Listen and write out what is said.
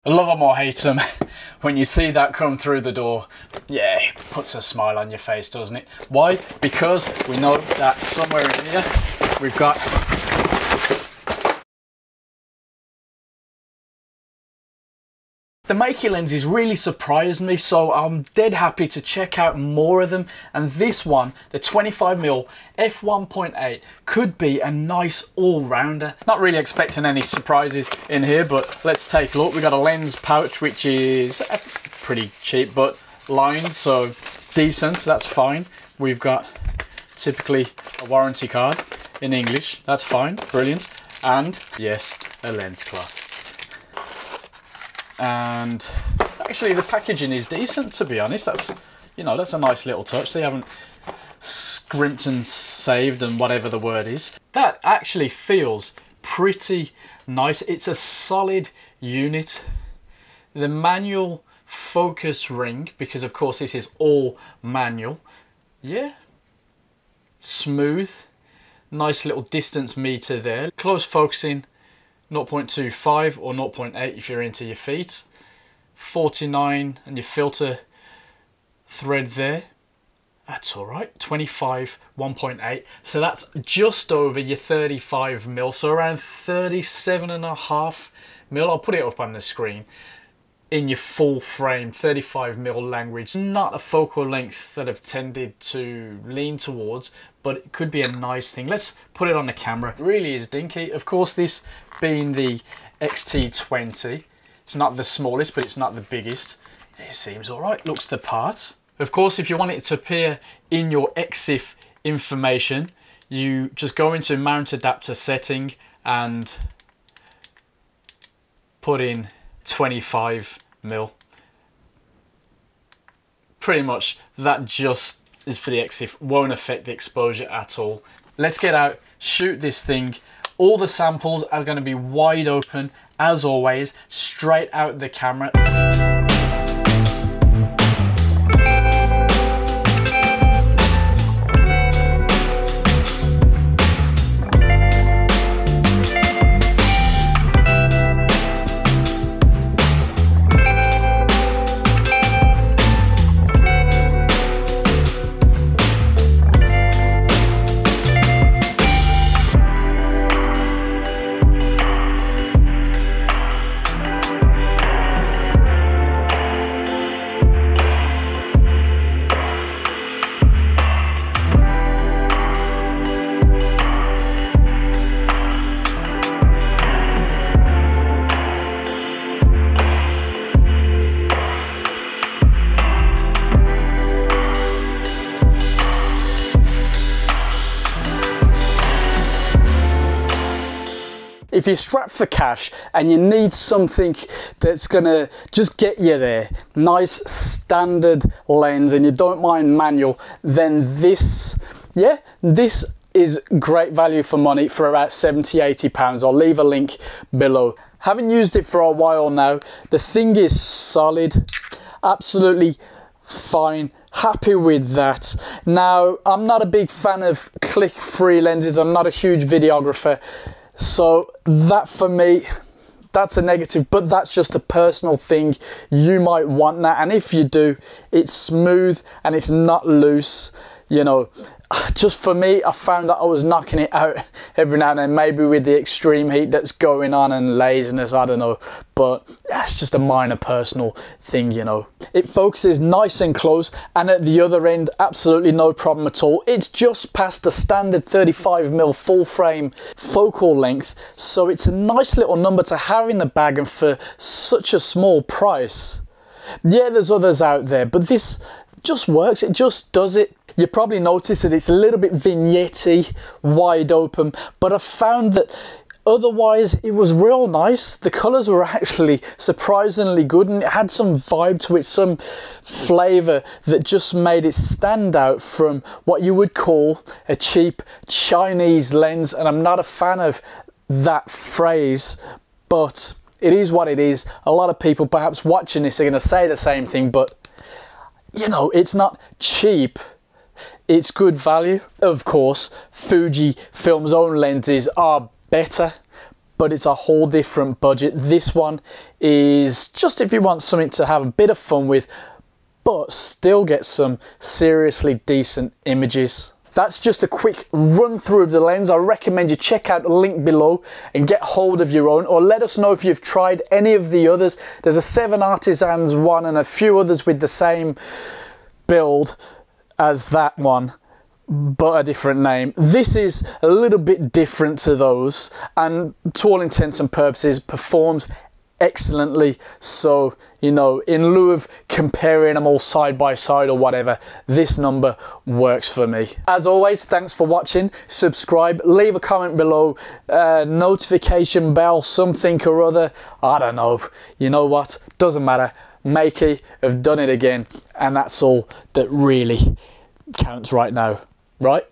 Love them or hate them, when you see that come through the door, yeah, it puts a smile on your face, doesn't it? Why? Because we know that somewhere in here we've got the Meike lenses. Really surprised me, so I'm dead happy to check out more of them. And this one, the 25mm f1.8, could be a nice all-rounder. Not really expecting any surprises in here, but let's take a look. We've got a lens pouch, which is pretty cheap, but lined, so decent, so that's fine. We've got typically a warranty card in English, that's fine, brilliant. And yes, a lens cloth. And actually the packaging is decent, to be honest. That's, you know, that's a nice little touch. They haven't scrimped and saved and whatever the word is. That actually feels pretty nice. It's a solid unit. The manual focus ring, because of course this is all manual, yeah, smooth, nice little distance meter there. Close focusing 0.25 or 0.8 if you're into your feet. 49 and your filter thread there. That's all right. 25 1.8. So that's just over your 35mm. So around 37.5mm. I'll put it up on the screen. In your full frame 35mm language. Not a focal length that I've tended to lean towards, but it could be a nice thing. Let's put it on the camera. It really is dinky. Of course, this being the XT20, it's not the smallest, but it's not the biggest. It seems all right, looks the part. Of course, if you want it to appear in your EXIF information, you just go into mount adapter setting and put in 25mm. Pretty much that just is for the EXIF, won't affect the exposure at all. Let's get out, shoot this thing. All the samples are going to be wide open as always, straight out the camera. If you're strapped for cash and you need something that's gonna just get you there, nice standard lens, and you don't mind manual, then this, yeah, this is great value for money for about 70–80 pounds. I'll leave a link below. Haven't used it for a while now. The thing is solid, absolutely fine, happy with that. Now, I'm not a big fan of click-free lenses. I'm not a huge videographer. So that for me, that's a negative, but that's just a personal thing. You might want that, and if you do, it's smooth and it's not loose, you know. Just for me, I found that I was knocking it out every now and then, maybe with the extreme heat that's going on and laziness, I don't know, but that's just a minor personal thing, you know. It focuses nice and close, and at the other end, absolutely no problem at all. It's just past the standard 35mm full frame focal length, so it's a nice little number to have in the bag, and for such a small price. Yeah, there's others out there, but this just works, it just does it. You probably notice that it's a little bit vignette-y, wide open, but I found that otherwise it was real nice. The colours were actually surprisingly good, and it had some vibe to it, some flavour that just made it stand out from what you would call a cheap Chinese lens, and I'm not a fan of that phrase, but it is what it is. A lot of people perhaps watching this are going to say the same thing, but you know, it's not cheap. It's good value. Of course, Fujifilm's own lenses are better, but it's a whole different budget. This one is just if you want something to have a bit of fun with, but still get some seriously decent images. That's just a quick run through of the lens. I recommend you check out the link below and get hold of your own, or let us know if you've tried any of the others. There's a 7 Artisans one and a few others with the same build as that one, but a different name. This is a little bit different to those, and to all intents and purposes performs excellently. So, you know, in lieu of comparing them all side by side or whatever, this number works for me. As always, thanks for watching. Subscribe, leave a comment below, notification bell, something or other, I don't know. You know what, doesn't matter. Meike have done it again, and that's all that really counts right now, right?